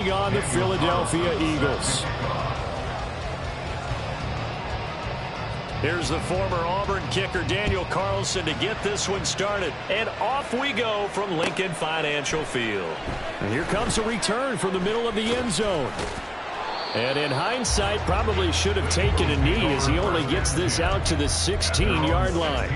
On the Philadelphia Eagles. Here's the former Auburn kicker Daniel Carlson to get this one started. And off we go from Lincoln Financial Field. And here comes a return from the middle of the end zone. And in hindsight, probably should have taken a knee as he only gets this out to the 16-yard line.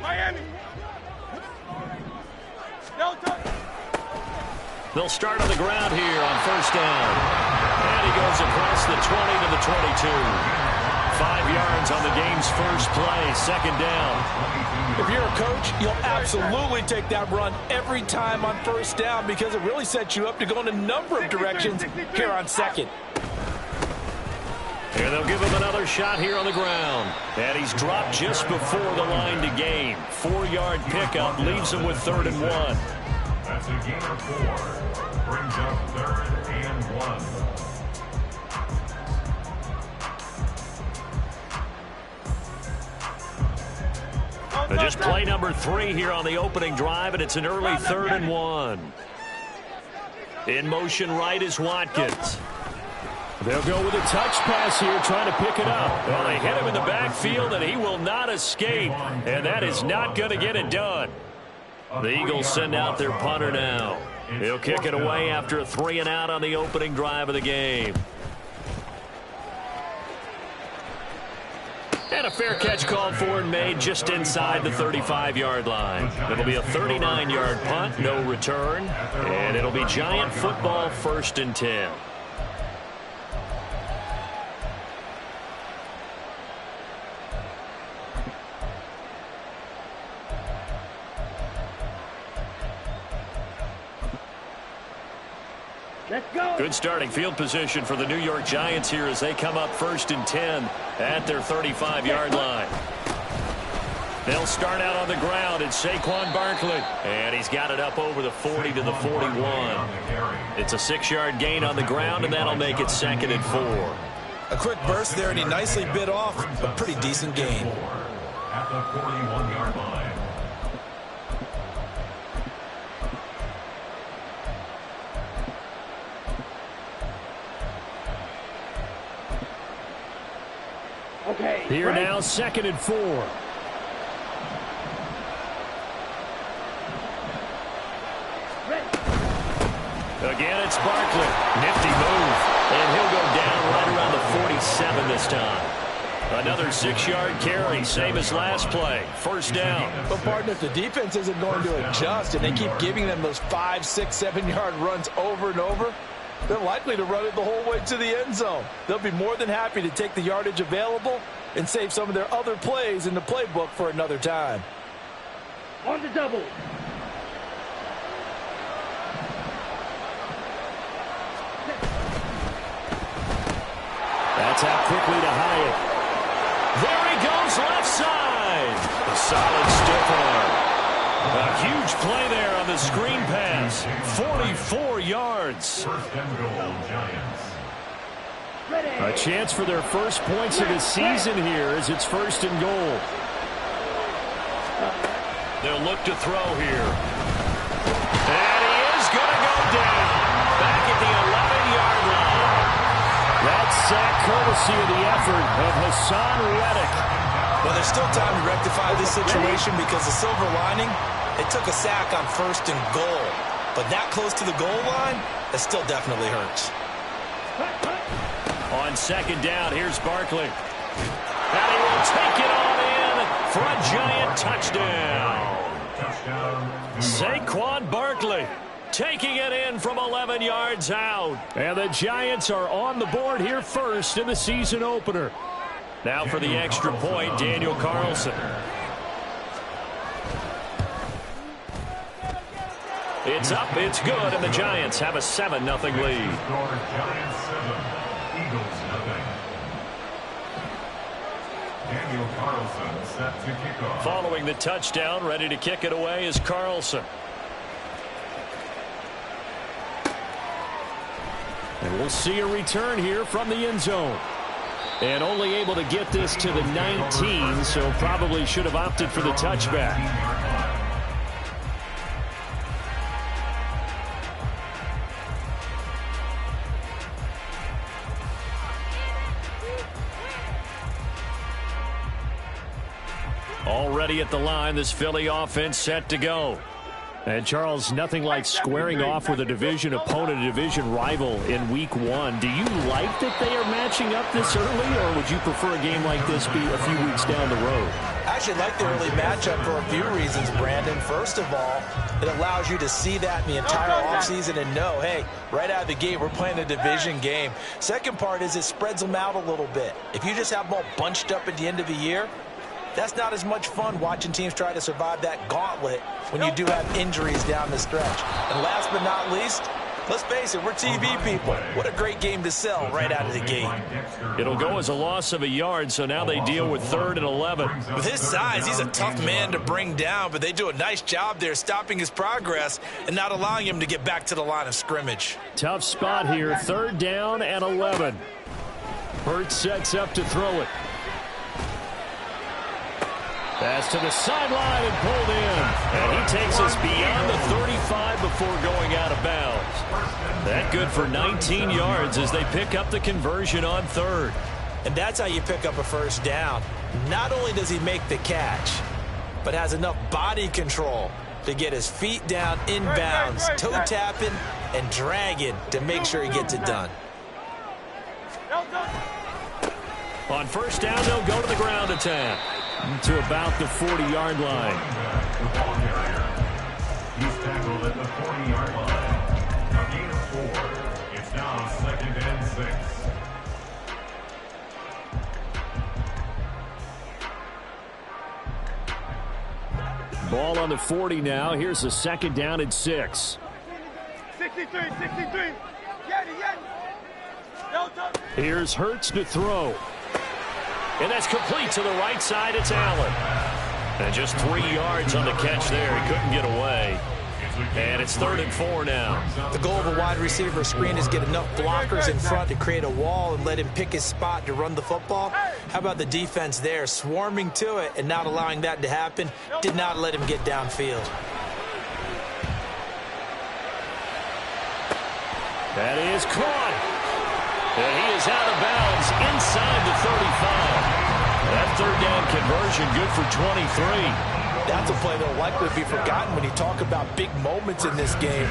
Miami. They'll start on the ground here on first down. And he goes across the 20 to the 22. 5 yards on the game's first play, second down. If you're a coach, you'll absolutely take that run every time on first down because it really sets you up to go in a number of directions here on second. And they'll give him another shot here on the ground. And he's dropped just before the line to gain. 4-yard pickup leaves him with 3rd and 1. That's a gain of 4. Brings up 3rd and 1. Just play number 3 here on the opening drive, and it's an early 3rd and 1. In motion right is Watkins. They'll go with a touch pass here, trying to pick it up. Well, they hit him in the backfield, and he will not escape. And that is not going to get it done. The Eagles send out their punter now. He'll kick it away after a 3-and-out on the opening drive of the game. And a fair catch called for and made just inside the 35-yard line. It'll be a 39-yard punt, no return. And it'll be Giant football, 1st and 10. Good starting field position for the New York Giants here as they come up 1st and 10 at their 35-yard line. They'll start out on the ground. It's Saquon Barkley. And he's got it up over the 40 to the 41. It's a 6-yard gain on the ground, and that'll make it 2nd and 4. A quick burst there, and he nicely bit off a pretty decent gain. At the 41-yard line. Here now, 2nd and 4. Again, it's Barkley. Nifty move. And he'll go down right around the 47 this time. Another 6-yard carry, same as last play. 1st down. But, partner, if the defense isn't going to adjust and they keep giving them those 5, 6, 7-yard runs over and over, they're likely to run it the whole way to the end zone. They'll be more than happy to take the yardage available and save some of their other plays in the playbook for another time. On the double. That's out quickly to Hyatt. There he goes, left side. A solid stiff arm. A huge play there on the screen pass. 44 yards. 1st and goal, Giants. A chance for their first points of the season here as it's 1st and goal. They'll look to throw here. And he is going to go down. Back at the 11-yard line. That sack courtesy of the effort of Hassan Reddick. Well, there's still time to rectify this situation because the silver lining, it took a sack on 1st and goal. But that close to the goal line, it still definitely hurts. On 2nd down, here's Barkley. And he will take it on in for a Giant touchdown. Saquon Barkley taking it in from 11 yards out. And the Giants are on the board here first in the season opener. Now for the extra point, Daniel Carlson. It's up, it's good, and the Giants have a 7-0 lead. Giants 7, Eagles 0. Daniel Carlson set to kick off. Following the touchdown, ready to kick it away is Carlson. And we'll see a return here from the end zone. And only able to get this to the 19, so probably should have opted for the touchback. Already at the line, this Philly offense set to go. And, Charles, nothing like squaring off with a division opponent, a division rival in Week 1. Do you like that they are matching up this early, or would you prefer a game like this be a few weeks down the road? I actually like the early matchup for a few reasons, Brandon. First of all, it allows you to see that in the entire offseason and know, hey, right out of the gate, we're playing a division game. Second part is it spreads them out a little bit. If you just have them all bunched up at the end of the year, that's not as much fun watching teams try to survive that gauntlet when you do have injuries down the stretch. And last but not least, let's face it, we're TV people. What a great game to sell right out of the gate. It'll go as a loss of a yard, so now they deal with 3rd and 11. With his size, he's a tough man to bring down, but they do a nice job there stopping his progress and not allowing him to get back to the line of scrimmage. Tough spot here, 3rd down and 11. Hurts sets up to throw it. Pass to the sideline and pulled in. And he takes us beyond the 35 before going out of bounds. That good for 19 yards as they pick up the conversion on 3rd. And that's how you pick up a first down. Not only does he make the catch, but has enough body control to get his feet down inbounds, toe tapping and dragging to make sure he gets it done. On first down, they'll go to the ground attack. To about the 40-yard line. The ball carrier. He's tackled at the 40-yard line. A gain of 4. It's now 2nd and 6. Ball on the 40 now. Here's a 2nd down and 6. 63. Here's Hurts to throw. And that's complete to the right side. It's Allen. And just 3 yards on the catch there. He couldn't get away. And it's 3rd and 4 now. The goal of a wide receiver screen is get enough blockers in front to create a wall and let him pick his spot to run the football. How about the defense there, swarming to it and not allowing that to happen? Did not let him get downfield. That is caught. And he is out of bounds inside the 35. That 3rd down conversion good for 23. That's a play that will likely be forgotten when you talk about big moments in this game.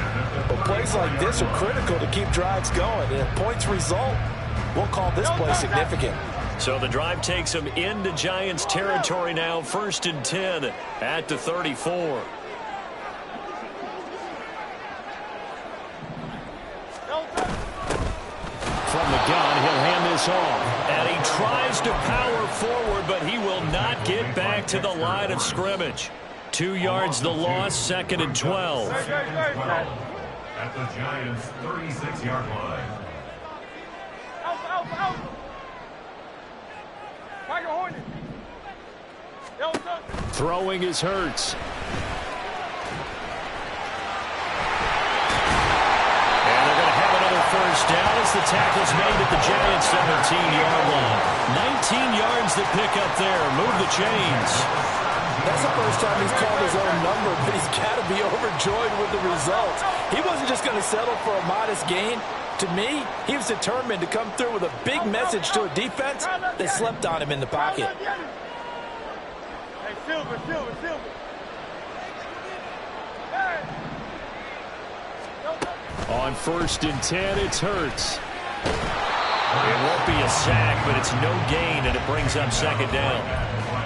But plays like this are critical to keep drives going. And if points result, we'll call this play significant. So the drive takes him into Giants territory now. 1st and 10 at the 34. From the gun, he'll hand this off. And he tries to power forward, but he will not get back to the line of scrimmage. 2 yards the loss, 2nd and 12. At the Giants' 36-yard line. Throwing is Hurts. First down as the tackle's made at the Giants' 17-yard line. 19 yards to pick up there. Move the chains. That's the first time he's called his own number, but he's got to be overjoyed with the results. He wasn't just going to settle for a modest gain. To me, he was determined to come through with a big message to a defense that slept on him in the pocket. Hey, Silver. On 1st and 10, it's Hurts. It won't be a sack, but it's no gain, and it brings up 2nd down.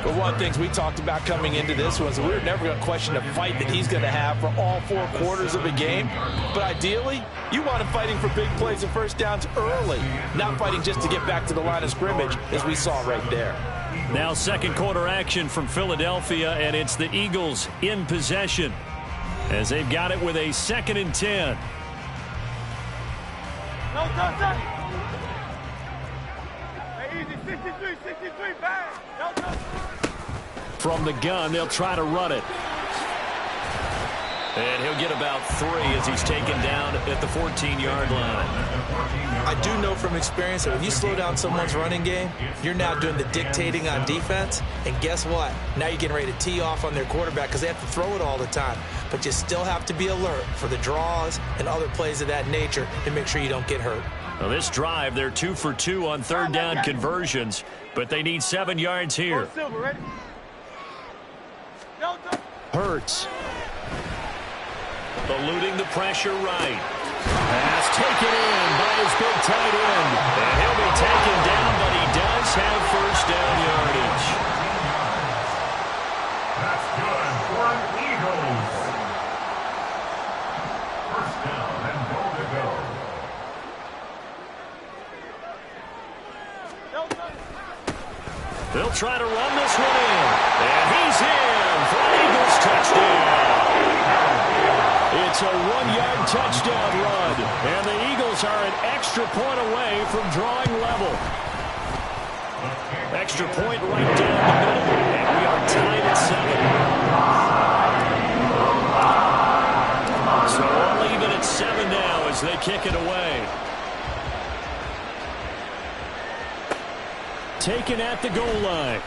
But one of the things we talked about coming into this was we were never going to question the fight that he's going to have for all 4 quarters of a game. But ideally, you want him fighting for big plays and first downs early, not fighting just to get back to the line of scrimmage, as we saw right there. Now 2nd quarter action from Philadelphia, and it's the Eagles in possession as they've got it with a 2nd and 10. From the gun, they'll try to run it. And he'll get about 3 as he's taken down at the 14-yard line. I do know from experience that when you slow down someone's running game, you're now doing the dictating on defense. And guess what? Now you're getting ready to tee off on their quarterback because they have to throw it all the time. But you still have to be alert for the draws and other plays of that nature to make sure you don't get hurt. Well, this drive, they're 2 for 2 on third down conversions, but they need 7 yards here. Hurts. Eluding the pressure right. Pass taken in by his big tight end. And he'll be taken down, but he does have first down yardage. That's good for an Eagles. First down and goal to go. They'll try to run this one in. And he's in for an Eagles touchdown. It's a 1-yard touchdown run. And the Eagles are an extra point away from drawing level. Extra point right down the middle. And we are tied at 7. So all even at 7 now as they kick it away. Taken at the goal line.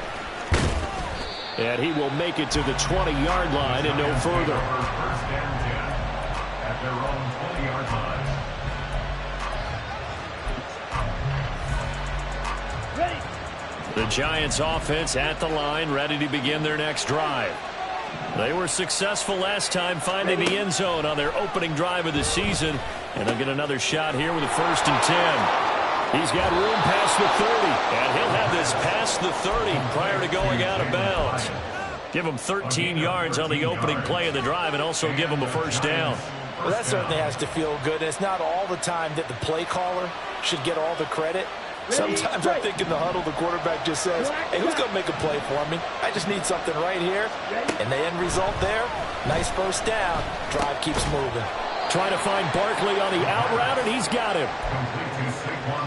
And he will make it to the 20-yard line and no further. First and 10 at their own 20-yard line. The Giants offense at the line, ready to begin their next drive. They were successful last time finding the end zone on their opening drive of the season. And they'll get another shot here with a 1st and 10. He's got room past the 30, and he'll have this past the 30 prior to going out of bounds. Give him 13 yards on the opening play of the drive and also give him a first down. Well, that certainly has to feel good. It's not all the time that the play caller should get all the credit. Sometimes I think in the huddle, the quarterback just says, hey, who's going to make a play for me? I just need something right here. And the end result there, nice first down. Drive keeps moving. Trying to find Barkley on the out route, and he's got him.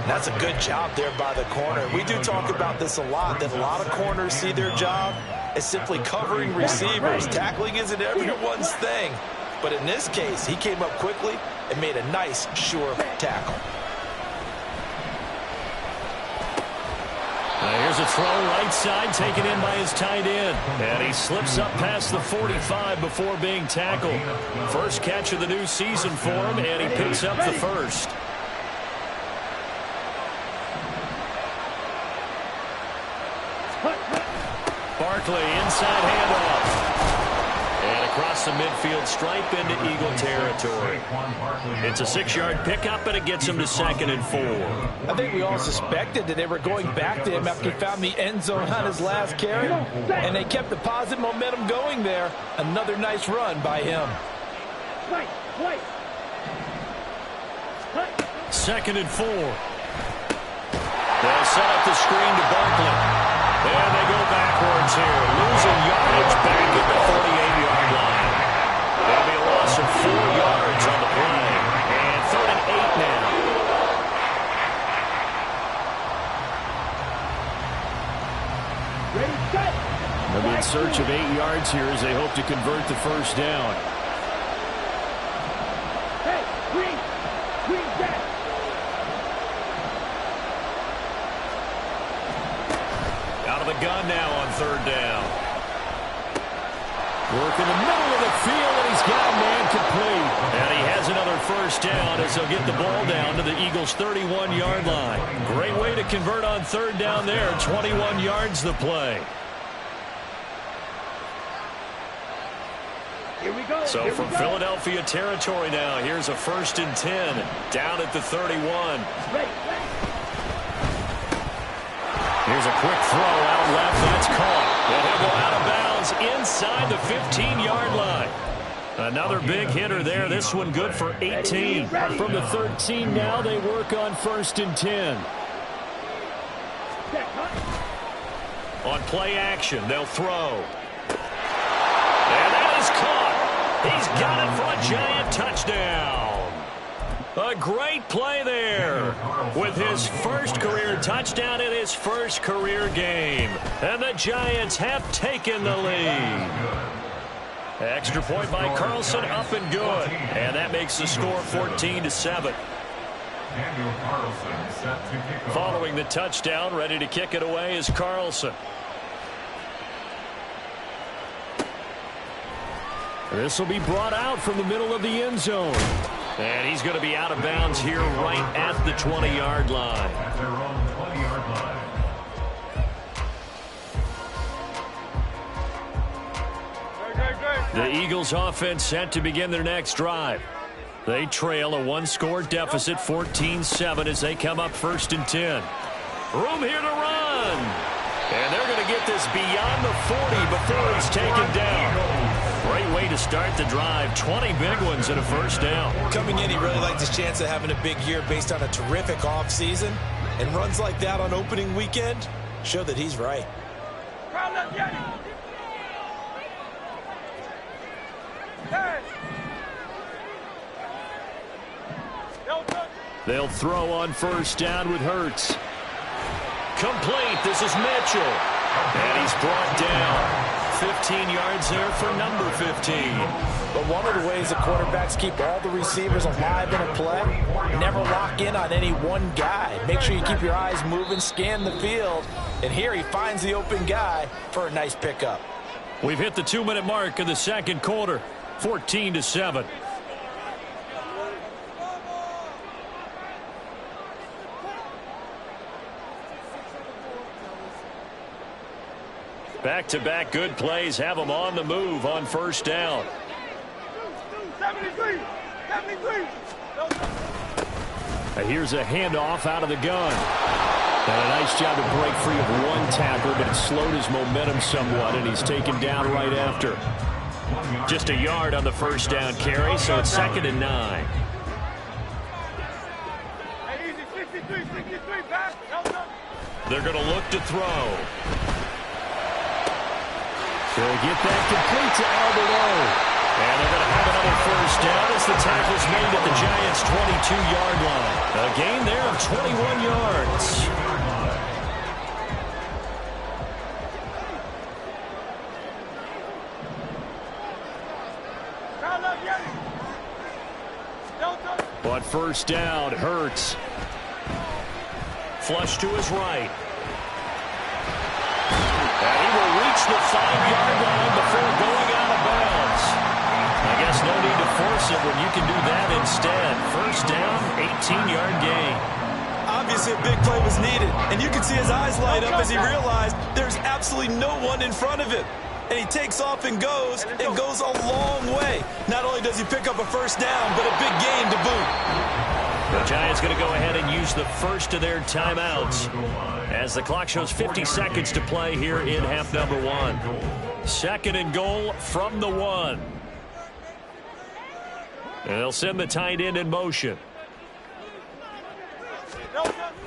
That's a good job there by the corner. We do talk about this a lot, that a lot of corners see their job as simply covering receivers. Tackling isn't everyone's thing. But in this case, he came up quickly and made a nice, sure tackle. Here's a throw right side taken in by his tight end. And he slips up past the 45 before being tackled. First catch of the new season for him, and he picks up the first. Barkley inside handoff. And across the midfield stripe into Eagle territory. It's a 6-yard pickup, and it gets him to 2nd and 4. I think we all suspected that they were going back to him after he found the end zone on his last carry, and they kept the positive momentum going there. Another nice run by him. 2nd and 4. They'll set up the screen to Barkley. And they go backwards here, losing yardage back at the 48-yard line. There'll be a loss of 4 yards on the play. And 3rd and 8 now. They'll be in search of 8 yards here as they hope to convert the first down. Out of the gun now on 3rd down. Work in the middle of the field, and he's got a man complete. And he has another first down as they'll get the ball down to the Eagles' 31-yard line. Great way to convert on 3rd down there. 21 yards the play. Here we go. So from Philadelphia territory now, here's a 1st and 10 down at the 31. Here's a quick throw out left. That's caught. And he'll go out of bounds inside the 15-yard line. Another big hitter there. This one good for 18. From the 13 now, they work on 1st and 10. On play action, they'll throw. And that is caught. He's got it for a Giant touchdown. A great play there with his first career touchdown in his first career game. And the Giants have taken the lead. Extra point by Carlson, up and good. And that makes the score 14-7. Daniel Carlson set to kick off. Following the touchdown, ready to kick it away is Carlson. This will be brought out from the middle of the end zone. And he's going to be out of bounds here right at the 20-yard line. At their own 20-yard line. The Eagles offense set to begin their next drive. They trail a one-score deficit, 14-7, as they come up 1st and 10. Room here to run. And they're going to get this beyond the 40 before he's taken down. Great way to start the drive. 20 big ones and a first down. Coming in, he really liked his chance of having a big year based on a terrific offseason. And runs like that on opening weekend show that he's right. They'll throw on first down with Hurts. Complete. This is Mitchell. And he's brought down. 15 yards there for number 15. But one of the ways the quarterbacks keep all the receivers alive in a play, never lock in on any one guy. Make sure you keep your eyes moving, scan the field. And here he finds the open guy for a nice pickup. We've hit the 2-minute mark in the second quarter. 14-7. Back-to-back good plays have them on the move on first down. 73. Here's a handoff out of the gun. And a nice job to break free of one tackle, but it slowed his momentum somewhat, and he's taken down right after. Just a yard on the first down carry, so it's 2nd and 9. Hey, easy, 63, pass. They're going to look to throw. They'll get that complete to Alberto. And they're going to have another first down as the tackle's made at the Giants' 22-yard line. A gain there of 21 yards. But first down, Hurts. Flush to his right. And he will reach the 5-yard line before going out of bounds. I guess no need to force it when you can do that instead. First down, 18-yard gain. Obviously a big play was needed, and you can see his eyes light up as he realized there's absolutely no one in front of him. And he takes off and goes a long way. Not only does he pick up a first down, but a big gain to boot. The Giants going to go ahead and use the first of their timeouts as the clock shows 50 seconds to play here in half number 1. 2nd and goal from the 1. And they'll send the tight end in motion.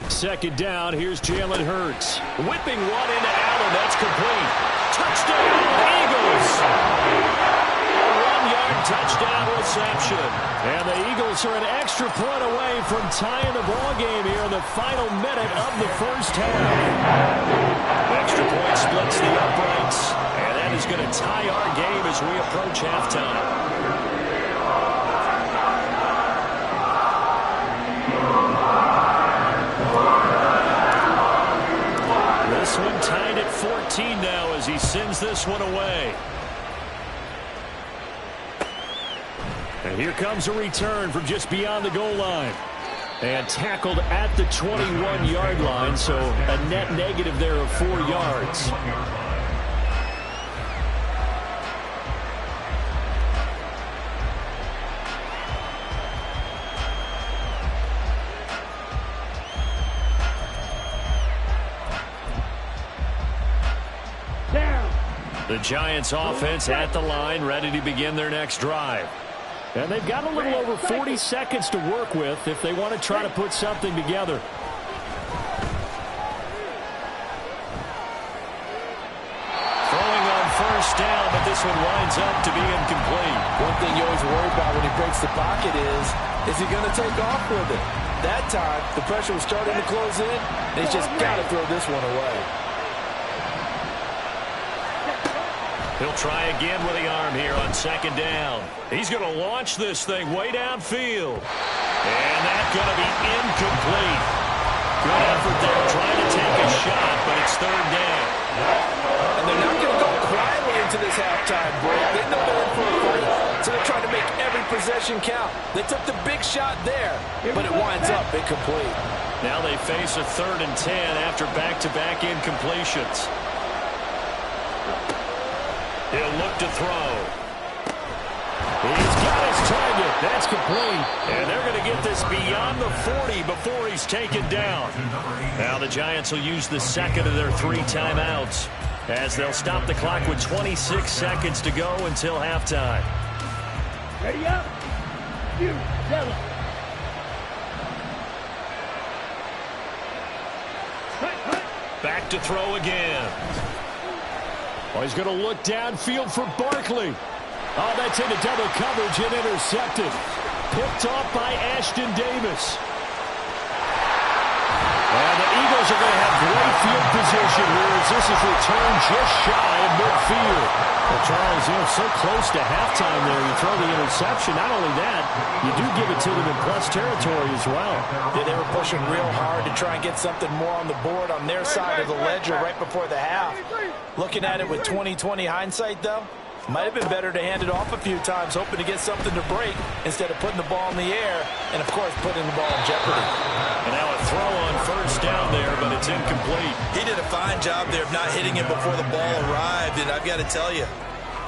2nd down, here's Jalen Hurts. Whipping one into Allen, that's complete. Touchdown, Eagles! Touchdown reception. And the Eagles are an extra point away from tying the ball game here in the final minute of the first half. Extra point splits the uprights, and that is going to tie our game as we approach halftime. This one tied at 14 now as he sends this one away. And here comes a return from just beyond the goal line. And tackled at the 21-yard line, so a net negative there of 4 yards. The Giants offense at the line, ready to begin their next drive. And they've got a little over 40 seconds to work with if they want to try to put something together. Throwing on first down, but this one winds up to be incomplete. One thing you always worry about when he breaks the pocket is he going to take off with it? That time, the pressure was starting to close in, and he's just got to throw this one away. He'll try again with the arm here on second down. He's going to launch this thing way downfield. And that's going to be incomplete. Good effort there trying to take a shot, but it's third down. And they're not going to go quietly into this halftime break. They know they're in for a fight, so they're trying to make every possession count. They took the big shot there, but it winds up incomplete. Now they face a 3rd and 10 after back-to-back incompletions. He'll look to throw. He's got his target. That's complete. And they're going to get this beyond the 40 before he's taken down. Now the Giants will use the second of their 3 timeouts as they'll stop the clock with 26 seconds to go until halftime. Ready up. You, yellow. Back to throw again. Oh, he's going to look downfield for Barkley. Oh, that's into double coverage and intercepted. Picked off by Ashton Davis. And the Eagles are going to have great field position here as this is returned just shy of midfield. Well, Charles, so close to halftime there. You throw the interception. Not only that, you do give it to them in plus territory as well. Yeah, they were pushing real hard to try and get something more on the board on their side of the ledger right before the half. Looking at it with 20/20 hindsight, though, might have been better to hand it off a few times, hoping to get something to break instead of putting the ball in the air and, of course, putting the ball in jeopardy. And now a throw on first down there, but it's incomplete. He did a fine job there of not hitting him before the ball arrived, and I've got to tell you,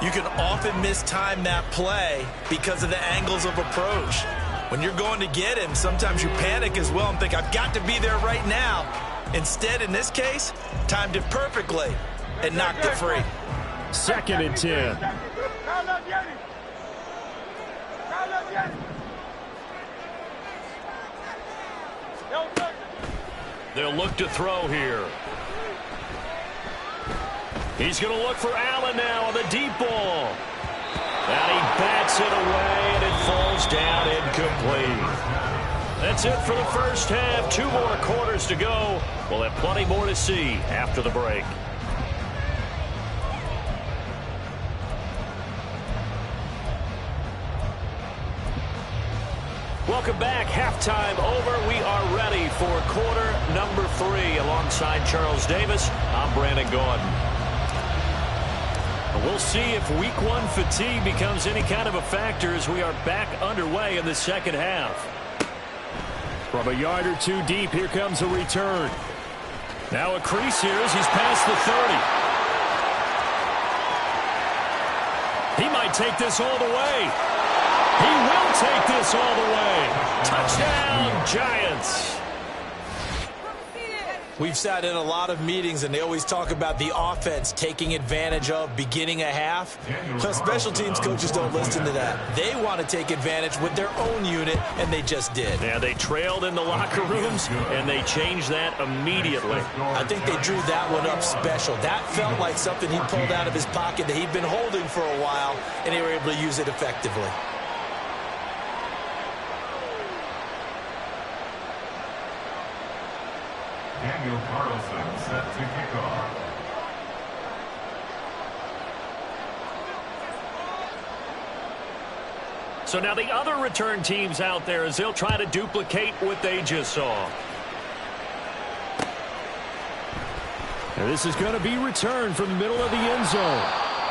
you can often mistime that play because of the angles of approach. When you're going to get him, sometimes you panic as well and think, I've got to be there right now. Instead, in this case, timed it perfectly and knocked it free. 2nd and 10. They'll look to throw here. He's going to look for Allen now on the deep ball. And he bats it away, and it falls down incomplete. That's it for the first half. 2 more quarters to go. We'll have plenty more to see after the break. Welcome back. Halftime over. We are ready for quarter number 3. Alongside Charles Davis, I'm Brandon Gordon. We'll see if week 1 fatigue becomes any kind of a factor as we are back underway in the second half. From a yard or 2 deep, here comes a return. Now a crease here as he's past the 30. He might take this all the way. He will take this all the way. Touchdown, Giants. We've sat in a lot of meetings, and they always talk about the offense taking advantage of beginning a half. So special teams coaches don't listen to that. They want to take advantage with their own unit, and they just did. Yeah, they trailed in the locker rooms, and they changed that immediately. I think they drew that one up special. That felt like something he pulled out of his pocket that he'd been holding for a while, and they were able to use it effectively. Daniel Carlson set to kick off. So now the other return teams out there as they'll try to duplicate what they just saw. And this is going to be returned from the middle of the end zone.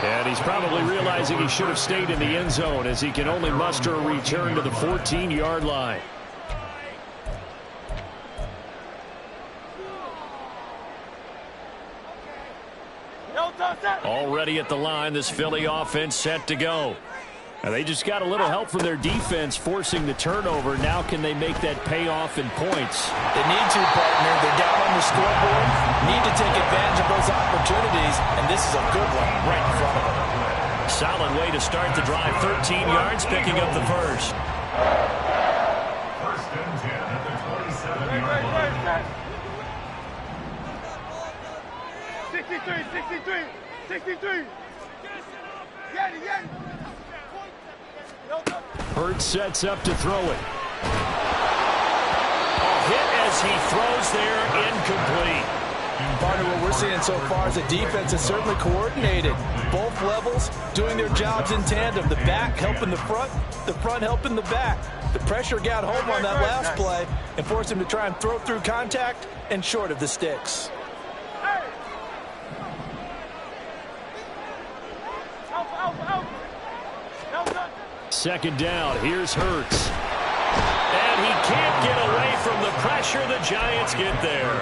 And he's probably realizing he should have stayed in the end zone as he can only muster a return to the 14-yard line. Already at the line, this Philly offense set to go. And they just got a little help from their defense forcing the turnover. Now can they make that payoff in points? They need to, partner. They're down on the scoreboard. Need to take advantage of those opportunities, and this is a good one right in front of them. Solid way to start the drive. 13 yards, picking up the first. First and 10 at the 27-yard line. 63. Hurts sets up to throw it. A hit as he throws there, incomplete. Partner, what we're seeing so far is the defense is certainly coordinated. Both levels doing their jobs in tandem. The back helping the front helping the back. The pressure got home on that last play and forced him to try and throw through contact and short of the sticks. Second down, here's Hurts. And he can't get away from the pressure. The Giants get there.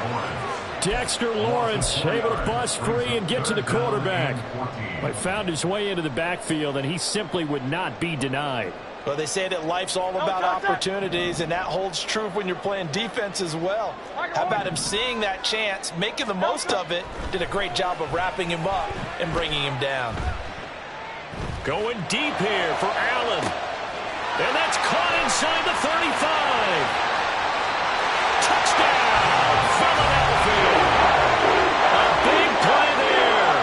Dexter Lawrence able to bust free and get to the quarterback. But found his way into the backfield, and he simply would not be denied. Well, they say that life's all about opportunities, and that holds true when you're playing defense as well. How about him seeing that chance, making the most of it, did a great job of wrapping him up and bringing him down. Going deep here for Allen. And that's caught inside the 35. Touchdown, Philadelphia. A big play there.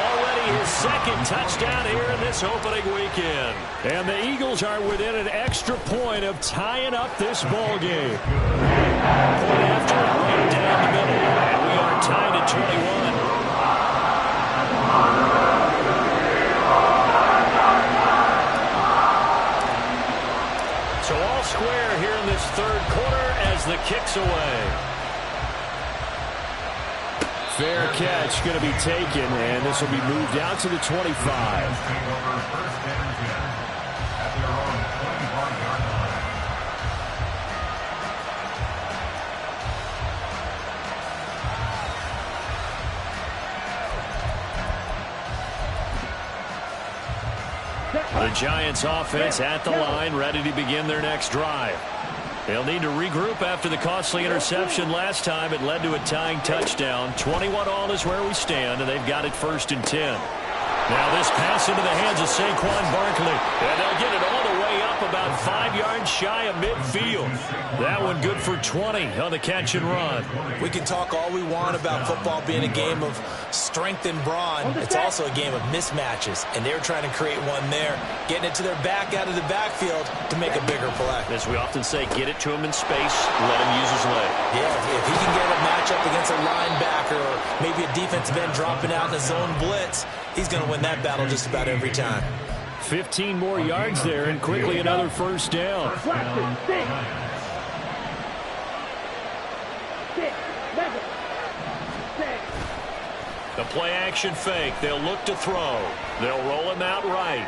Already his second touchdown here in this opening weekend. And the Eagles are within an extra point of tying up this ball game. Point after right down the middle. And we are tied at 21. So all square here in this third quarter as the kick's away. Fair catch going to be taken, and this will be moved out to the 25. The Giants offense at the line, ready to begin their next drive. They'll need to regroup after the costly interception last time. It led to a tying touchdown. 21-all is where we stand, and they've got it 1st and 10. Now this pass into the hands of Saquon Barkley. And they'll get it all the way up about 5 yards shy of midfield. That one good for 20 on the catch and run. We can talk all we want about football being a game of strength and brawn. It's also a game of mismatches, and they're trying to create one there, getting it to their back out of the backfield to make a bigger play. As we often say, get it to him in space, let him use his leg. Yeah, if he can get a matchup against a linebacker or maybe a defensive end dropping out in a zone blitz, he's going to win that battle just about every time. 15 more yards there, and quickly another first down. The play action fake. They'll look to throw. They'll roll him out right.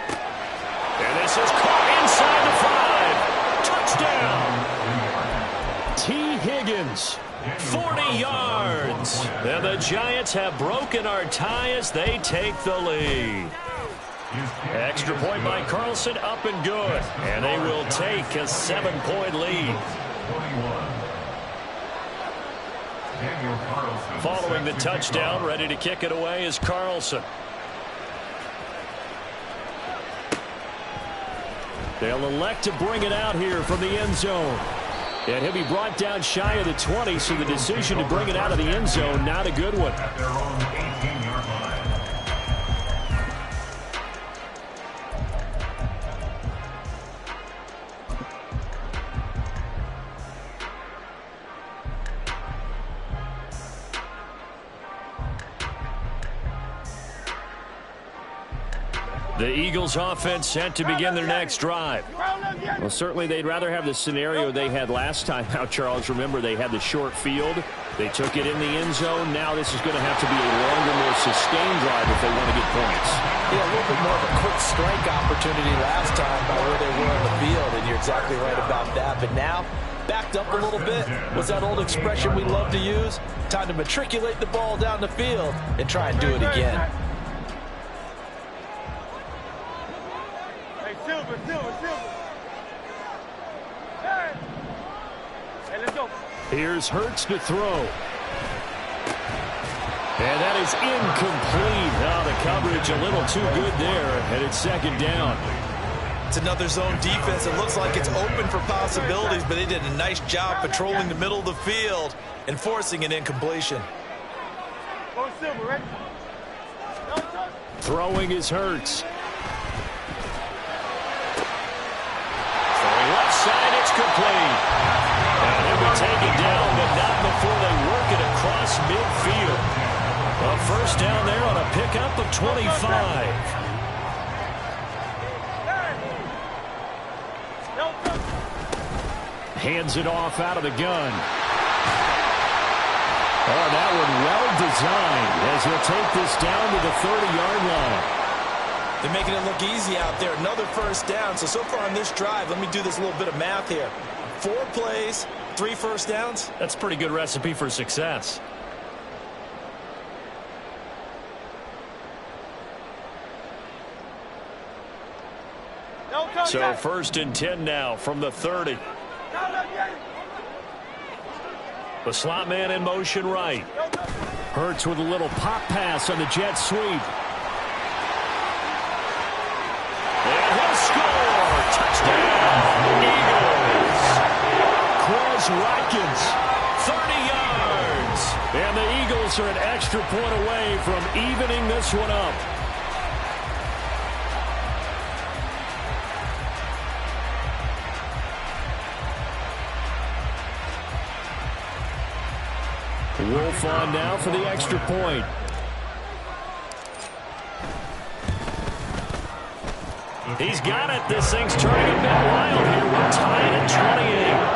And this is caught inside the 5. Touchdown. T. Higgins. 40 yards. And the Giants have broken our tie as they take the lead. Extra point by Carlson, up and good. And they will take a 7-point lead. Following the touchdown, ready to kick it away is Carlson. They'll elect to bring it out here from the end zone. And he'll be brought down shy of the 20, so the decision to bring it out of the end zone, not a good one. The Eagles offense set to begin their next drive. Well, certainly they'd rather have the scenario they had last time out, Charles. Remember, they had the short field. They took it in the end zone. Now this is going to have to be a longer, more sustained drive if they want to get points. Yeah, a little bit more of a quick strike opportunity last time by where they were on the field, and you're exactly right about that. But now, backed up a little bit. What's that old expression we love to use? Time to matriculate the ball down the field and try and do it again. Silver. Hey, let's go. Here's Hurts to throw. And that is incomplete. Oh, the coverage a little too good there, and it's second down. It's another zone defense. It looks like it's open for possibilities, but they did a nice job patrolling the middle of the field and forcing an incompletion. Go Silver, ready? Throwing is Hurts. Left side, it's complete. And it will take it down, but not before they work it across across midfield. A first down there on a pickup of 25. Hands it off out of the gun. Oh, that one well designed as he'll take this down to the 30-yard line. They're making it look easy out there. Another first down. So far on this drive, let me do this little bit of math here. 4 plays, 3 first downs. That's a pretty good recipe for success. So first and 10 now from the 30. The slot man in motion right. Hurts with a little pop pass on the jet sweep. And he'll score! Touchdown! Eagles! Quez Watkins, 30 yards! And the Eagles are an extra point away from evening this one up. Wolf on now for the extra point. He's got it. This thing's turning a bit wild here. We're tied at 28.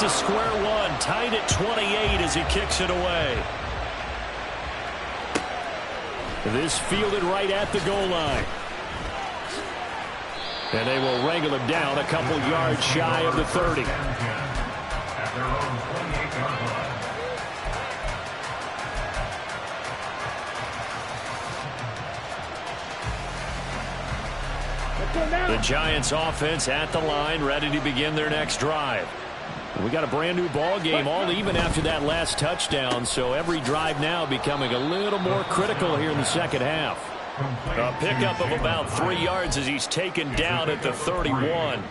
To square one, tied at 28 as he kicks it away. This fielded right at the goal line. And they will wrangle him down a couple yards shy of the 30. At their own 28-yard line. The Giants offense at the line, ready to begin their next drive. We got a brand new ball game, all even after that last touchdown, so every drive now becoming a little more critical here in the second half. A pickup of about 3 yards as he's taken down at the 31.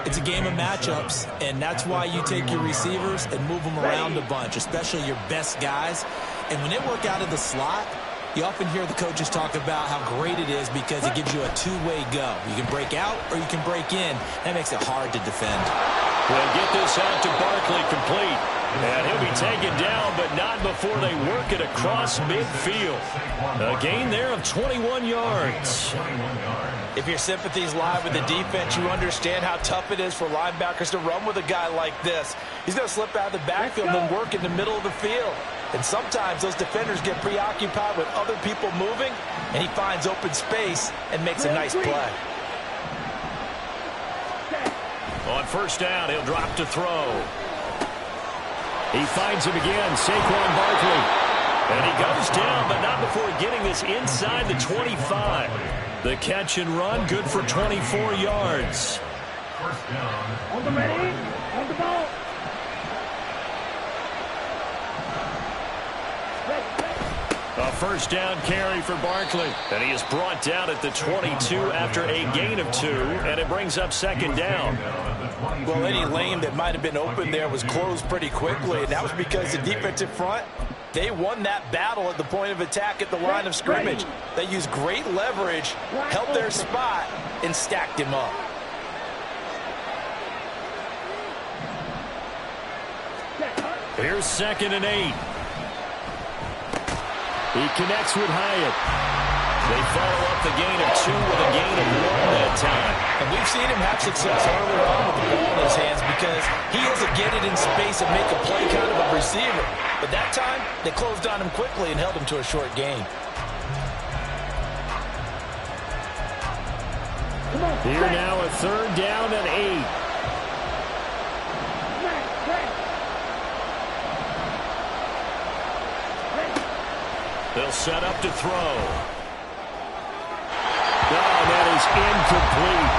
It's a game of matchups, and that's why you take your receivers and move them around a bunch, especially your best guys. And when they work out of the slot, you often hear the coaches talk about how great it is because it gives you a two-way go. You can break out or you can break in. That makes it hard to defend. They'll get this out to Barkley complete. And he'll be taken down, but not before they work it across midfield. A gain there of 21 yards. If your sympathies lie with the defense, you understand how tough it is for linebackers to run with a guy like this. He's going to slip out of the backfield and then work in the middle of the field. And sometimes those defenders get preoccupied with other people moving, and he finds open space and makes a nice play. On first down, he'll drop to throw. He finds him again, Saquon Barkley. And he goes down, but not before getting this inside the 25. The catch and run, good for 24 yards. First down. On the ready, on the ball. A first down carry for Barkley. And he is brought down at the 22 after a gain of 2, and it brings up second down. Well, any lane that might have been open there was closed pretty quickly, and that was because the defensive front, they won that battle at the point of attack at the line of scrimmage. They used great leverage, held their spot, and stacked him up. Here's 2nd and 8. He connects with Hyatt. They follow up the gain of 2 with a gain of 1 that time. And we've seen him have success earlier on with the ball in his hands because he has to get it in space and make a play kind of a receiver. But that time, they closed on him quickly and held him to a short gain. Here now a 3rd down and 8. They'll set up to throw. Oh, that is incomplete.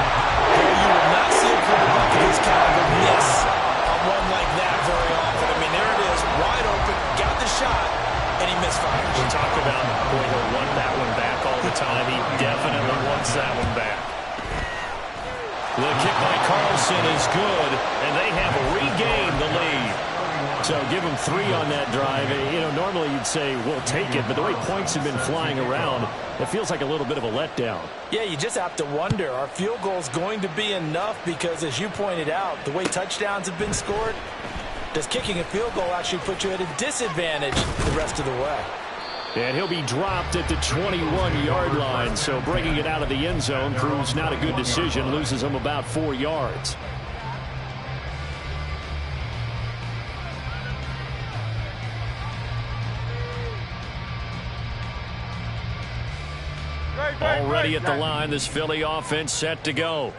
Well, you will not see a quarterback of this caliber miss a run like that very often. I mean, there it is, wide open, got the shot, and he misfires. We talk about, boy, he'll run that one back all the the time. He definitely wants that one back. The kick by Carlson is good, and they have regained the lead. So give them 3 on that drive. You know, normally you'd say, we'll take it, but the way points have been flying around, it feels like a little bit of a letdown. Yeah, you just have to wonder, are field goals going to be enough? Because as you pointed out, the way touchdowns have been scored, does kicking a field goal actually put you at a disadvantage the rest of the way? And he'll be dropped at the 21-yard line, so bringing it out of the end zone proves not a good decision, loses him about 4 yards. Already at the line, this Philly offense set to go.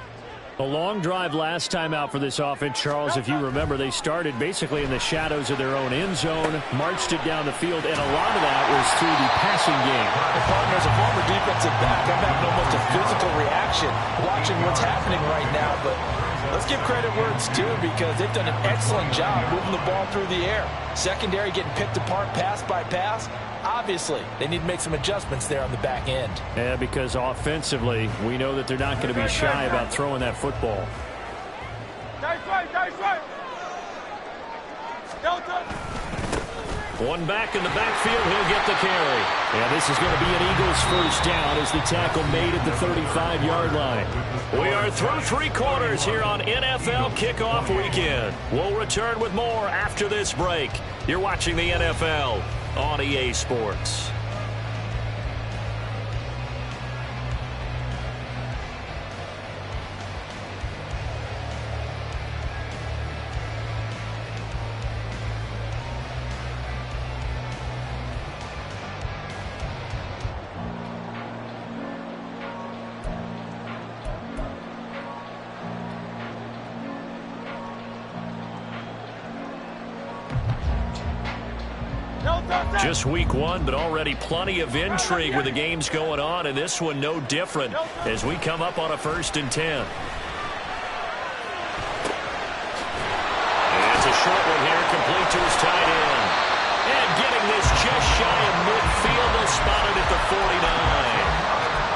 A long drive last time out for this offense, Charles. If you remember, they started basically in the shadows of their own end zone, marched it down the field, and a lot of that was through the passing game. And partner, as a former defensive back, I'm having almost a physical reaction watching what's happening right now. But let's give credit where it's due, because they've done an excellent job moving the ball through the air. Secondary getting picked apart pass by pass. Obviously, they need to make some adjustments there on the back end. Yeah, because offensively, we know that they're not going to be shy about throwing that football. One back in the backfield, he'll get the carry. And this is going to be an Eagles first down as the tackle made at the 35-yard line. We are through 3 quarters here on NFL Kickoff Weekend. We'll return with more after this break. You're watching the NFL on EA Sports. Just week 1, but already plenty of intrigue with the games going on, and this one no different as we come up on a 1st and 10. And it's a short one here, complete to his tight end. And getting this just shy of midfield, they'll spot it at the 49.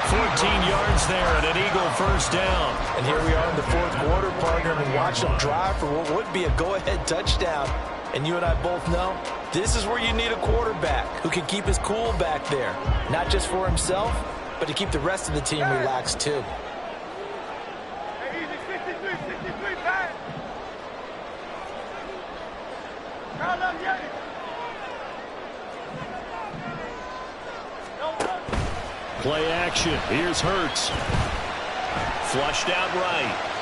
14 yards there and an Eagle first down. And here we are in the 4th quarter, partner, and watch them drive for what would be a go-ahead touchdown. And you and I both know this is where you need a quarterback who can keep his cool back there. Not just for himself, but to keep the rest of the team relaxed too. Play action. Here's Hurts. Flushed out right.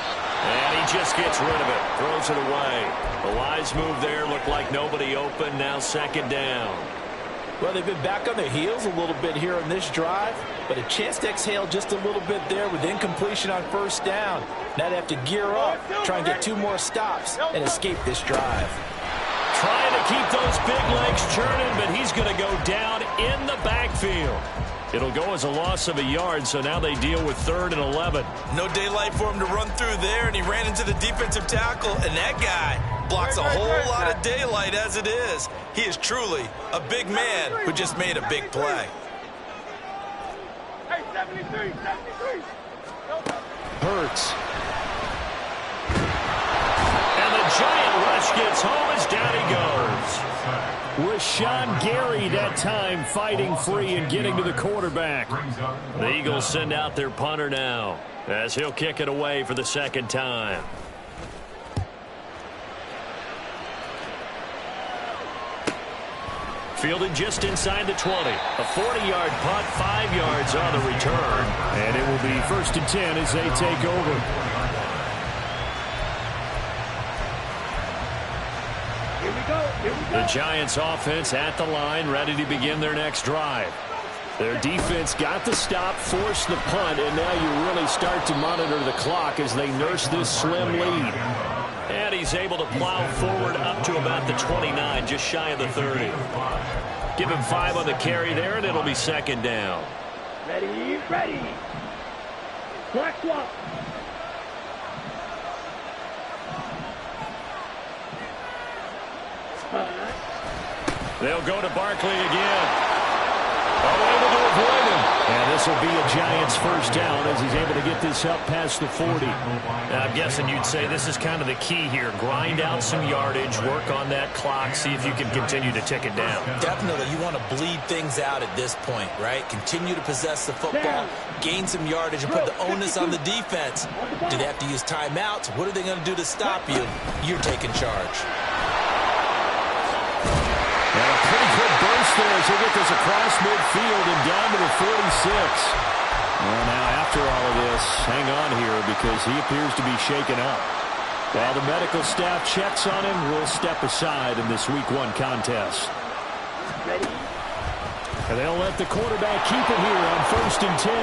And he just gets rid of it. Throws it away. A wise move there. Looked like nobody open. Now 2nd down. Well, they've been back on their heels a little bit here on this drive, but a chance to exhale just a little bit there with incompletion on 1st down. Now they have to gear up, try and get 2 more stops, and escape this drive. Trying to keep those big legs churning, but he's going to go down in the backfield. It'll go as a loss of a yard, so now they deal with 3rd and 11. No daylight for him to run through there, and he ran into the defensive tackle, and that guy blocks a whole lot of daylight as it is. He is truly a big man who just made a big play. Hurts. And the giant rush gets home as down he goes. Rashawn Gary that time fighting free and getting to the quarterback. The Eagles send out their punter now as he'll kick it away for the 2nd time. Fielded just inside the 20. A 40-yard punt, 5 yards on the return. And it will be 1st and 10 as they take over. The Giants offense at the line, ready to begin their next drive. Their defense got the stop, forced the punt, and now you really start to monitor the clock as they nurse this slim lead. And he's able to plow forward up to about the 29, just shy of the 30. Give him 5 on the carry there, and it'll be 2nd down. Ready, ready. Black swap. They'll go to Barkley again. Unable to avoid him. And this This will be a Giants first down as he's able to get this up past the 40. I'm guessing you'd say this is kind of the key here. Grind out some yardage, work on that clock, see if you can continue to tick it down. Definitely. You want to bleed things out at this point, right? Continue to possess the football, gain some yardage, and put the onus on the defense. Do they have to use timeouts? What are they going to do to stop you? You're taking charge. And a pretty good burst there as they get this across midfield and down to the 46. Well, now after all of this, hang on here because he appears to be shaken up. While the medical staff checks on him, we'll step aside in this Week 1 contest. And they'll let the quarterback keep it here on 1st and 10.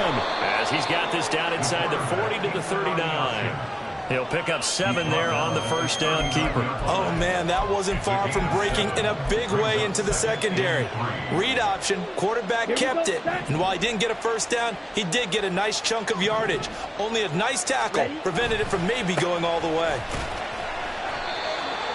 As he's got this down inside the 40 to the 39. He'll pick up 7 there on the first down keeper. Oh, man, that wasn't far from breaking in a big way into the secondary. Read option, quarterback kept it. And while he didn't get a first down, he did get a nice chunk of yardage. Only a nice tackle prevented it from maybe going all the way.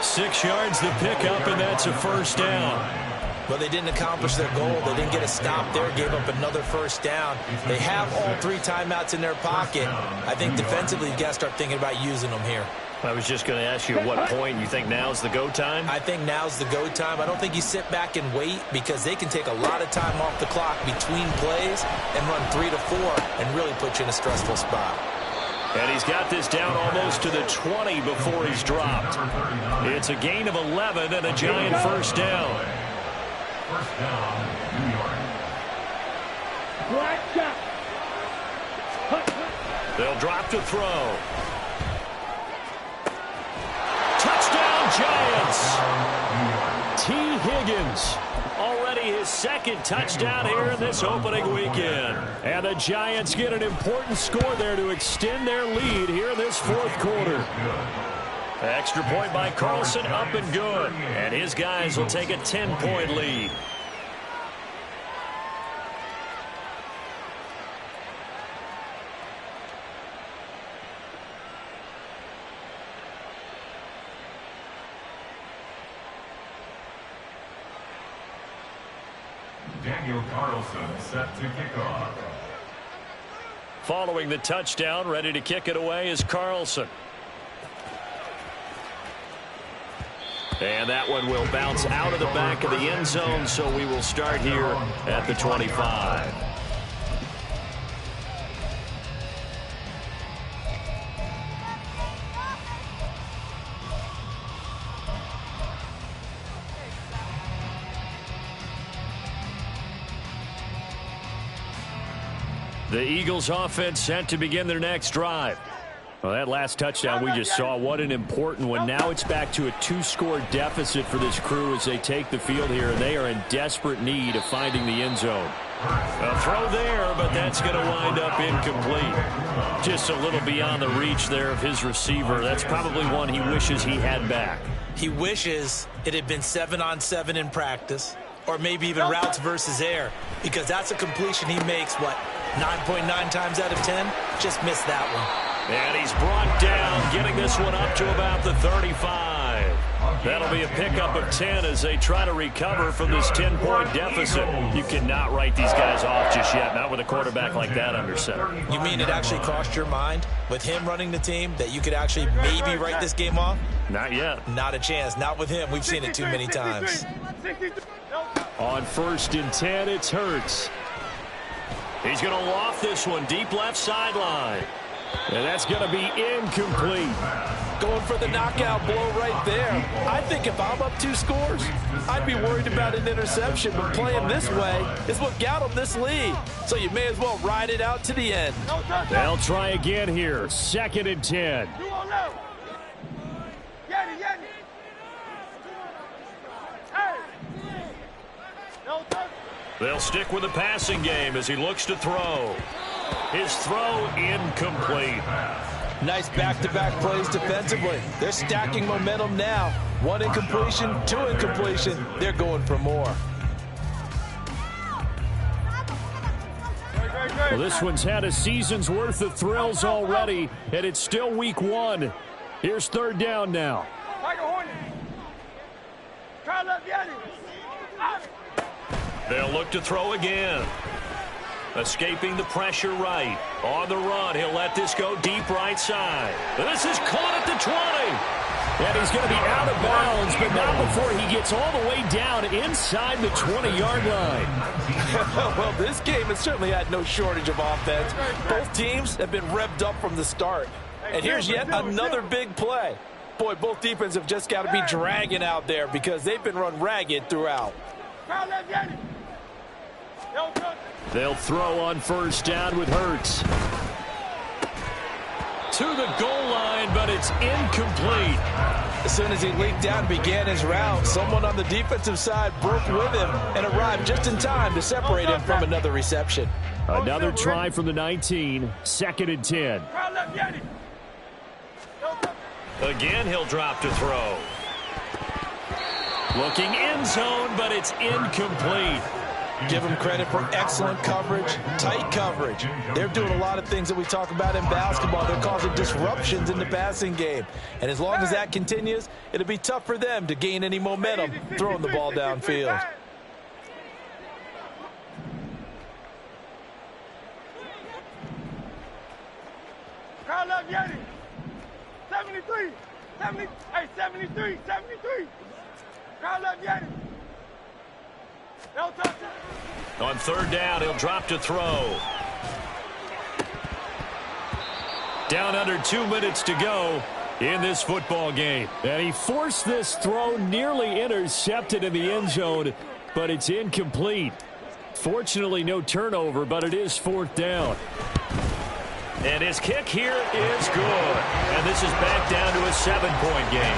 6 yards to pick up, and that's a first down. But they didn't accomplish their goal. They didn't get a stop there, gave up another first down. They have all 3 timeouts in their pocket. I think defensively, you've got to start thinking about using them here. I was just going to ask you at what point you think now's the go time? I think now's the go time. I don't think you sit back and wait because they can take a lot of time off the clock between plays and run 3 to 4 and really put you in a stressful spot. And he's got this down almost to the 20 before he's dropped. It's a gain of 11 and a Giant first down. First down, New York. Black shot. They'll drop to throw. Touchdown, Giants! T. Higgins. Already his 2nd touchdown here in this opening weekend. And the Giants get an important score there to extend their lead here in this 4th quarter. Extra point by Carlson, up and good. And his guys will take a 10-point lead. Daniel Carlson set to kick off. Following the touchdown, ready to kick it away is Carlson. And that one will bounce out of the back of the end zone, so we will start here at the 25. The Eagles offense set to begin their next drive. Well, that last touchdown we just saw, what an important one. Now it's back to a 2-score deficit for this crew as they take the field here, and they are in desperate need of finding the end zone. A throw there, but that's going to wind up incomplete. Just a little beyond the reach there of his receiver. That's probably one he wishes he had back. He wishes it had been 7-on-7 in practice, or maybe even routes versus air, because that's a completion he makes, 9.9 times out of 10? Just missed that one. And he's brought down, getting this one up to about the 35. That'll be a pickup of 10 as they try to recover from this 10-point deficit. You cannot write these guys off just yet, not with a quarterback like that under center. You mean it actually crossed your mind with him running the team that you could actually maybe write this game off? Not yet. Not a chance. Not with him. We've seen it too many times. On 1st and 10, it's Hurts. He's going to loft this one deep left sideline. And that's going to be incomplete. Going for the knockout blow right there. I think if I'm up 2 scores, I'd be worried about an interception. But playing this way is what got them this lead. So you may as well ride it out to the end. They'll try again here. 2nd and 10. They'll stick with the passing game as he looks to throw. His throw incomplete. Nice back-to-back plays defensively. They're stacking momentum now. 1 incompletion, 2 incompletion. They're going for more. Well, this one's had a season's worth of thrills already, and it's still week 1. Here's 3rd down now. They'll look to throw again. Escaping the pressure right. On the run, he'll let this go deep right side. This is caught at the 20. And he's going to be out of bounds, but not before he gets all the way down inside the 20-yard line. Well, this game has certainly had no shortage of offense. Both teams have been revved up from the start. And here's yet another big play. Boy, both defenses have just got to be dragging out there because they've been run ragged throughout. They'll throw on first down with Hurts. To the goal line, but it's incomplete. As soon as he leaked out and began his route, someone on the defensive side broke with him and arrived just in time to separate him from another reception. Another try from the 19, 2nd and 10. Again, he'll drop to throw. Looking end zone, but it's incomplete. Give them credit for excellent coverage, tight coverage. They're doing a lot of things that we talk about in basketball. They're causing disruptions in the passing game. And as long as that continues, it'll be tough for them to gain any momentum throwing the ball downfield. Crowd love Yeti. 73. 73. Crowd love Yeti. No touch it. On third down, he'll drop to throw. Down under 2 minutes to go in this football game. And he forced this throw, nearly intercepted in the end zone, but it's incomplete. Fortunately, no turnover, but it is 4th down. And his kick here is good. And this is back down to a 7-point game.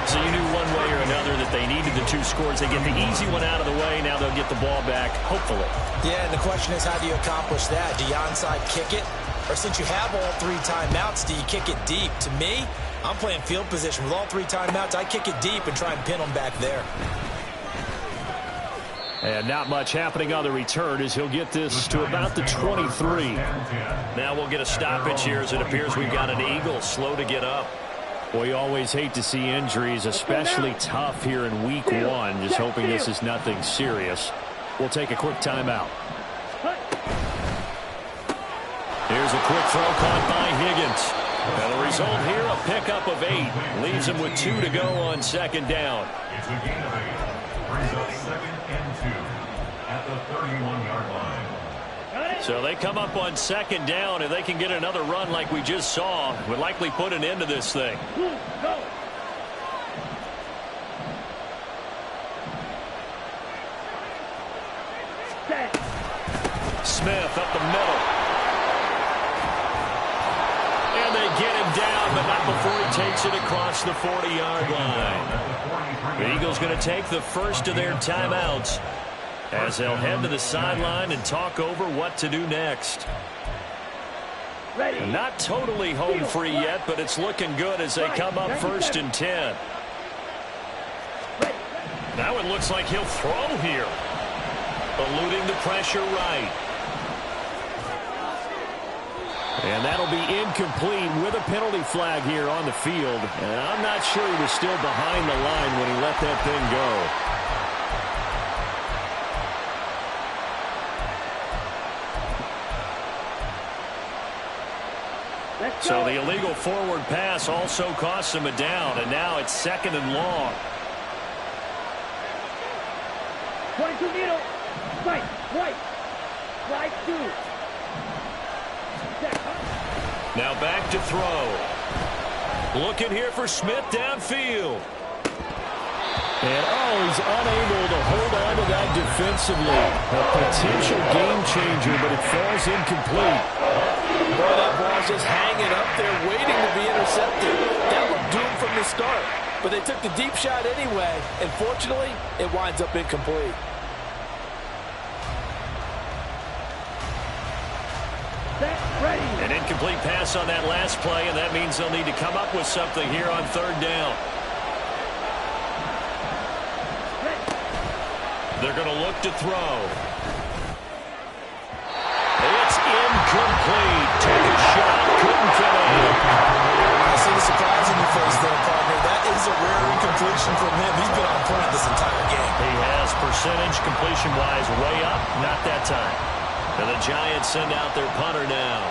So you knew one way or another that they needed the 2 scores. They get the easy one out of the way. Now they'll get the ball back, hopefully. Yeah, and the question is, how do you accomplish that? Do you onside kick it? Or since you have all 3 timeouts, do you kick it deep? To me, I'm playing field position. With all 3 timeouts, I kick it deep and try and pin them back there. And not much happening on the return as he'll get this to about the 23. Now we'll get a stoppage here as it appears we've got an Eagle slow to get up. Well, you always hate to see injuries, especially tough here in week 1. Just hoping this is nothing serious. We'll take a quick timeout. Here's a quick throw caught by Higgins. And the result here, a pickup of 8. Leaves him with 2 to go on 2nd down. It's a gain of 8. Brings up 2nd and 2 at the 31-yard line. So they come up on 2nd down, and they can get another run like we just saw. Would likely put an end to this thing. Go. Smith up the middle. And they get him down, but not before he takes it across the 40-yard line. The Eagles going to take the first of their timeouts as they'll head to the sideline and talk over what to do next. Not totally home free yet, but it's looking good as they come up 1st and 10. Now it looks like he'll throw here. Eluding the pressure right. And that'll be incomplete with a penalty flag here on the field. And I'm not sure he was still behind the line when he let that thing go. So the illegal forward pass also costs him a down, and now it's 2nd and long. 22 middle. Right. Right 2. Now back to throw. Looking here for Smith downfield. And he's unable to hold on to that defensively. A potential game changer, but it falls incomplete. Boy, that ball's just hanging up there waiting to be intercepted. That looked doomed from the start. But they took the deep shot anyway, and fortunately, it winds up incomplete. An incomplete pass on that last play, and that means they'll need to come up with something here on 3rd down. They're going to look to throw. It's incomplete. Took a shot, couldn't finish. I see the surprise in your face there, partner. That is a rare incompletion from him. He's been on point this entire game. He has percentage completion-wise way up. Not that time. And the Giants send out their punter now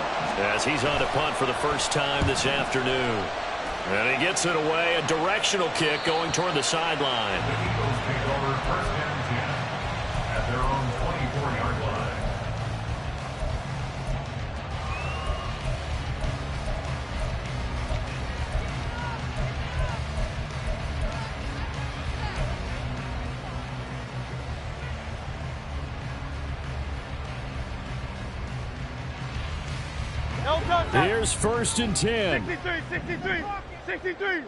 as he's on to punt for the first time this afternoon. And he gets it away, a directional kick going toward the sideline. The Eagles take over first and 10 at their own 24-yard line. Here's first and 10. 63.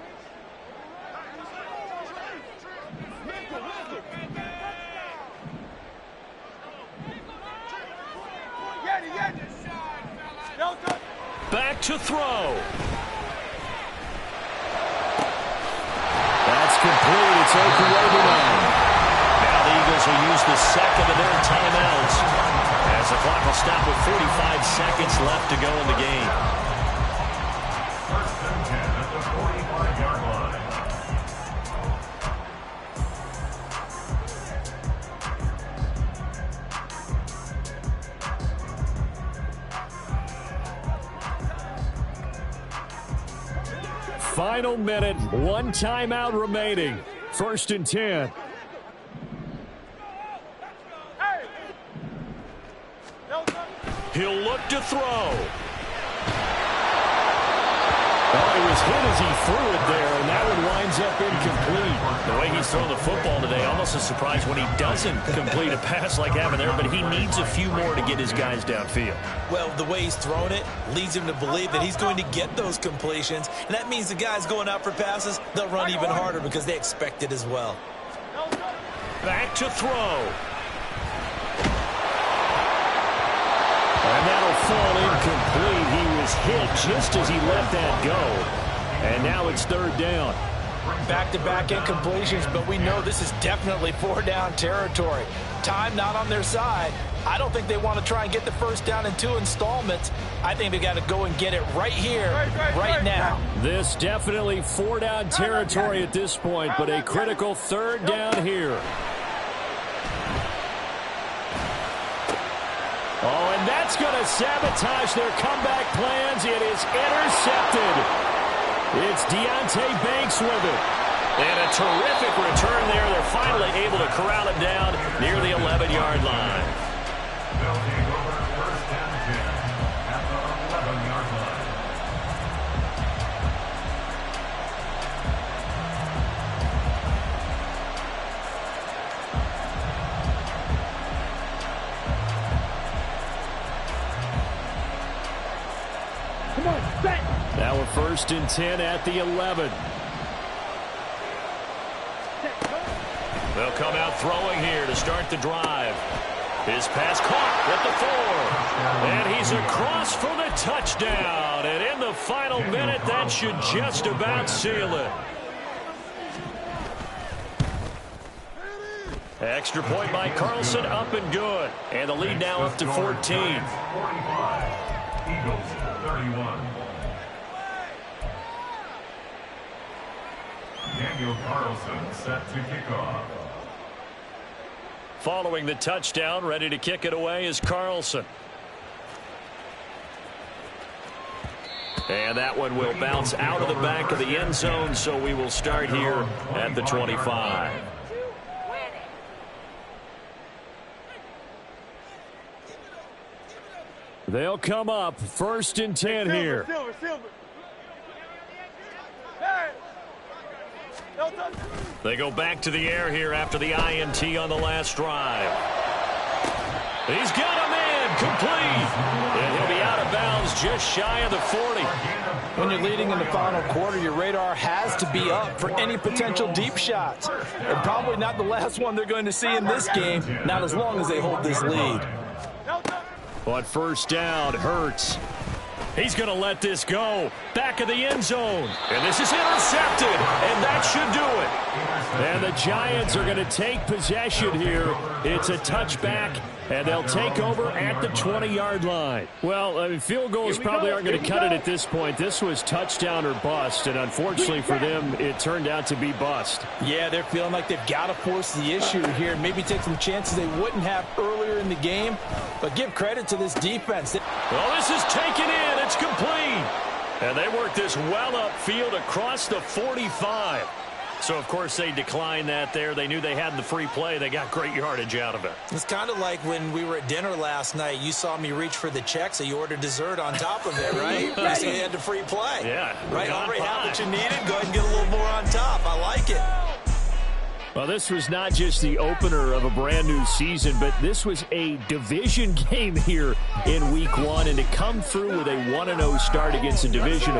Back to throw. That's complete. It's Oku over now. Now the Eagles will use the second of their timeouts as the clock will stop with 45 seconds left to go in the game. First and 10 at the 45-yard line. Final minute, one timeout remaining. First and 10. He'll look to throw. Oh, he was hit as he threw it there, and that one winds up incomplete. The way he's throwing the football today, almost a surprise when he doesn't complete a pass like having there, but he needs a few more to get his guys downfield. Well, the way he's thrown it leads him to believe that he's going to get those completions, and that means the guys going out for passes, they'll run even harder because they expect it as well. Back to throw. And that'll fall incomplete. He was hit just as he let that go. And now it's third down. Back-to-back incompletions, but we know this is definitely four-down territory. Time not on their side. I don't think they want to try and get the first down in 2 installments. I think they got to go and get it right here, right now. This definitely four-down territory at this point, but a critical third down here. Oh, and that's going to sabotage their comeback plans. It is intercepted. It's Deonte Banks with it. And a terrific return there. They're finally able to corral it down near the 11-yard line. They'll take over first and 10 at the 11-yard line. Come on, set. Now we're first and 10 at the 11. They'll come out throwing here to start the drive. His pass caught at the 4. And he's across for the touchdown. And in the final minute, that should just about seal it. Extra point by Carlson, up and good. And the lead now up to 14. 45. Eagles 31. Daniel Carlson set to kick off. Following the touchdown, ready to kick it away is Carlson. And that one will bounce out of the back of the end zone, so we will start here at the 25. They'll come up first and 10 here. Silver. Hey. They go back to the air here after the INT on the last drive. He's got a man complete. And he'll be out of bounds just shy of the 40. When you're leading in the final quarter, your radar has to be up for any potential deep shots. And probably not the last one they're going to see in this game, not as long as they hold this lead. But first down, Hurts. He's going to let this go. Back of the end zone. And this is intercepted. And that should do it. And the Giants are going to take possession here. It's a touchback, and they'll take over at the 20-yard line. Well, I mean, field goals probably aren't going to cut it at this point. This was touchdown or bust, and unfortunately for them, it turned out to be bust. Yeah, they're feeling like they've got to force the issue here, maybe take some chances they wouldn't have earlier in the game. But give credit to this defense. Well, this is taken in. It's complete. And they work this well upfield across the 45. So, of course, they declined that there. They knew they had the free play. They got great yardage out of it. It's kind of like when we were at dinner last night. You saw me reach for the check, so you ordered dessert on top of it, right? So you had the free play. Yeah. Right, already had what you needed. Go ahead and get a little more on top. I like it. Well, this was not just the opener of a brand-new season, but this was a division game here in Week 1. And to come through with a 1-0 start against a division